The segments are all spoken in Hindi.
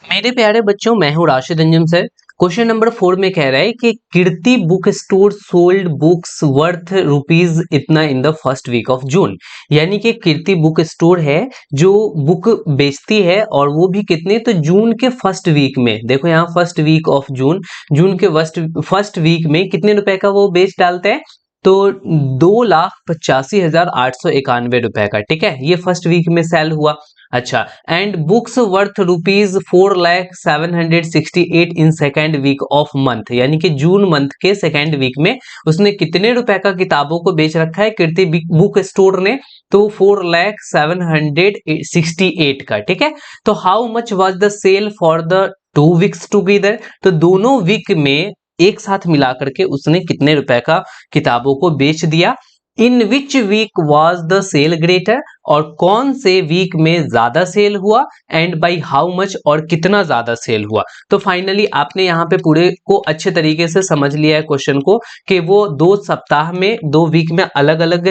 मेरे प्यारे बच्चों, मैं हूं Rashid Anjum sir. Question number 4 में कह रहा है कि Kirti book store sold books worth rupees इतना in the first week of June. यानी कि कीर्ति बुक स्टोर है जो बुक बेचती है, और वो भी कितने, तो जून के फर्स्ट वीक में। देखो यहाँ फर्स्ट वीक ऑफ जून, जून के फर्स्ट वीक में कितने रुपए का वो बेच डालते हैं, तो 2,85,891 रुपए का। ठीक है, ये फर्स्ट वीक में सेल हुआ। अच्छा, and books worth rupees 4,768 in second week of month, यानी कि जून मंथ के सेकेंड वीक में उसने कितने रुपए का किताबों को बेच रखा है कीर्ति बुक स्टोर ने, तो 4,768 का। ठीक है, तो how much was the sale for the 2 weeks together, तो दोनों वीक में एक साथ मिलाकर के उसने कितने रुपए का किताबों को बेच दिया। In which week was the sale greater, और कौन से वीक में ज्यादा सेल हुआ, एंड बाई हाउ मच, और कितना ज्यादा सेल हुआ। तो फाइनली आपने यहाँ पे पूरे को अच्छे तरीके से समझ लिया है क्वेश्चन को, कि वो 2 सप्ताह में 2 वीक में अलग अलग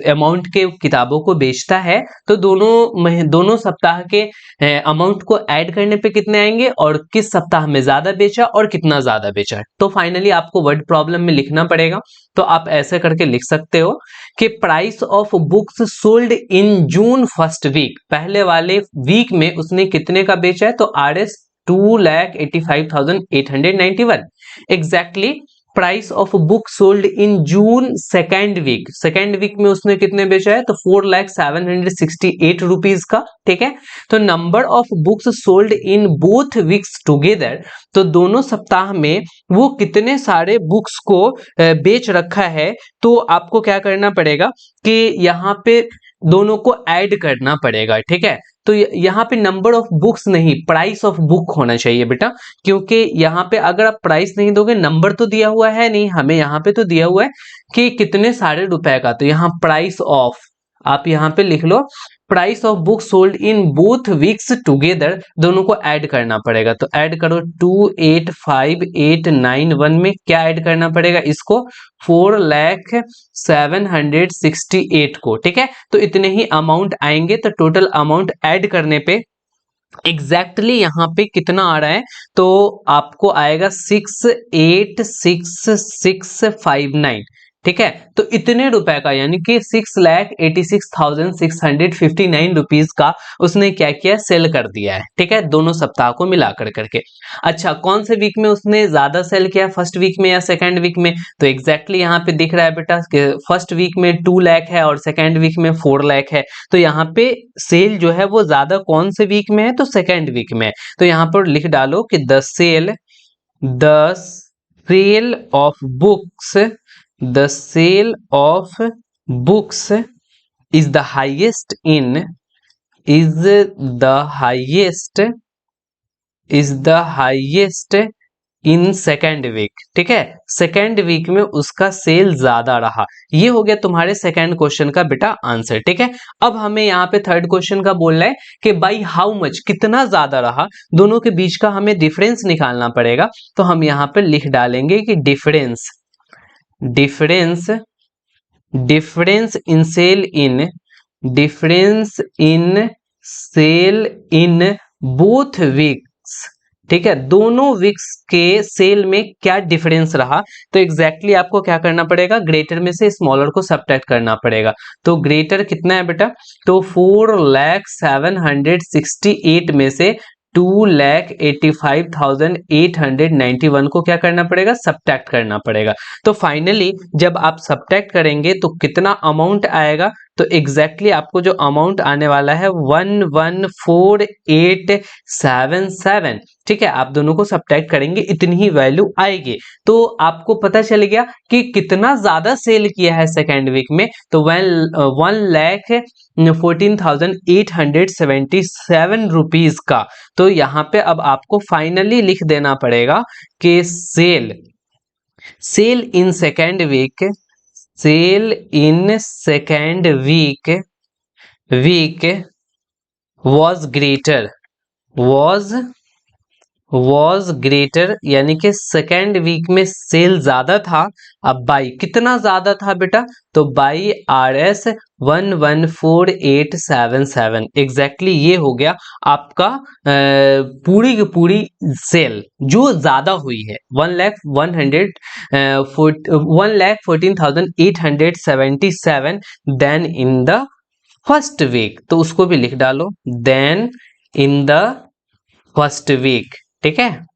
अमाउंट के किताबों को बेचता है। तो दोनों सप्ताह के अमाउंट को ऐड करने पे कितने आएंगे, और किस सप्ताह में ज्यादा बेचा और कितना ज्यादा बेचा। तो फाइनली आपको वर्ड प्रॉब्लम में लिखना पड़ेगा। तो आप ऐसे करके लिख सकते हो कि price of books sold in June first week, पहले वाले वीक में उसने कितने का बेचा है, तो RS 2,85,891। Exactly price of book sold in June second week में उसने कितने बेचा है, तो 4,768 रुपीज का। ठीक है, तो number of books sold in both weeks together, तो दोनों सप्ताह में वो कितने सारे बुक्स को बेच रखा है। तो आपको क्या करना पड़ेगा कि यहाँ पे दोनों को ऐड करना पड़ेगा। ठीक है, तो यहाँ पे नंबर ऑफ बुक्स नहीं, प्राइस ऑफ बुक होना चाहिए बेटा, क्योंकि यहाँ पे अगर आप प्राइस नहीं दोगे, नंबर तो दिया हुआ है नहीं हमें, यहाँ पे तो दिया हुआ है कि कितने सारे रुपए का, तो यहाँ प्राइस ऑफ, आप यहाँ पे लिख लो price of book sold in both weeks together, दोनों को ऐड करना पड़ेगा। तो ऐड करो 2,85,891 में क्या ऐड करना पड़ेगा, इसको 4,768 को। ठीक है, तो इतने ही अमाउंट आएंगे। तो टोटल अमाउंट ऐड करने पे एग्जैक्टली यहाँ पे कितना आ रहा है, तो आपको आएगा 6,86,659। ठीक है, तो इतने रुपए का, यानी कि 6,86,659 रुपीज का उसने क्या किया, सेल कर दिया है। ठीक है, दोनों सप्ताह को मिलाकर करके। अच्छा, कौन से वीक में उसने ज्यादा सेल किया, फर्स्ट वीक में या सेकेंड वीक में, तो एग्जैक्टली यहाँ पे दिख रहा है बेटा कि फर्स्ट वीक में 2 लाख है और सेकेंड वीक में 4 लाख है। तो यहाँ पे सेल जो है वो ज्यादा कौन से वीक में है, तो सेकेंड वीक में है। तो यहाँ पर लिख डालो कि the sale of books is the highest in second week. ठीक है, सेकेंड वीक में उसका सेल ज्यादा रहा। ये हो गया तुम्हारे सेकेंड क्वेश्चन का बेटा आंसर। ठीक है, अब हमें यहाँ पे थर्ड क्वेश्चन का बोलना है कि बाई हाउ मच, कितना ज्यादा रहा, दोनों के बीच का हमें डिफरेंस निकालना पड़ेगा। तो हम यहाँ पे लिख डालेंगे कि difference in sale in both weeks. ठीक है, दोनों वीक्स के सेल में क्या डिफरेंस रहा। तो एग्जैक्टली आपको क्या करना पड़ेगा, ग्रेटर में से स्मॉलर को सबट्रैक्ट करना पड़ेगा। तो ग्रेटर कितना है बेटा, तो 4,768 में से 2,85,891 को क्या करना पड़ेगा, सबट्रैक्ट करना पड़ेगा। तो फाइनली जब आप सबट्रैक्ट करेंगे तो कितना अमाउंट आएगा, तो एग्जैक्टली आपको जो अमाउंट आने वाला है 114877। ठीक है, आप दोनों को सबट्रैक्ट करेंगे, इतनी ही वैल्यू आएगी। तो आपको पता चल गया कि कितना ज्यादा सेल किया है सेकेंड वीक में, तो 1,14,877 रुपीज का। तो यहाँ पे अब आपको फाइनली लिख देना पड़ेगा कि sale in second week was was greater, यानी कि सेकेंड वीक में सेल ज्यादा था। अब बाई कितना ज्यादा था बेटा, तो बाई RS 114877, एग्जैक्टली ये हो गया आपका पूरी की पूरी सेल जो ज्यादा हुई है 1,14,877 then in the first week. तो उसको भी लिख डालो, then in the first week, ठीक है।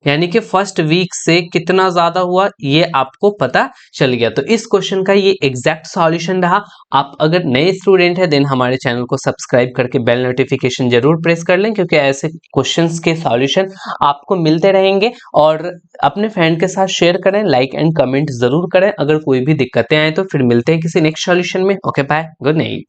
यानी कि फर्स्ट वीक से कितना ज्यादा हुआ ये आपको पता चल गया। तो इस क्वेश्चन का ये एग्जैक्ट सॉल्यूशन रहा। आप अगर नए स्टूडेंट है देन हमारे चैनल को सब्सक्राइब करके बेल नोटिफिकेशन जरूर प्रेस कर लें, क्योंकि ऐसे क्वेश्चंस के सॉल्यूशन आपको मिलते रहेंगे। और अपने फ्रेंड के साथ शेयर करें, लाइक एंड कमेंट जरूर करें। अगर कोई भी दिक्कतें आए तो फिर मिलते हैं किसी नेक्स्ट सॉल्यूशन में। Okay bye, good night.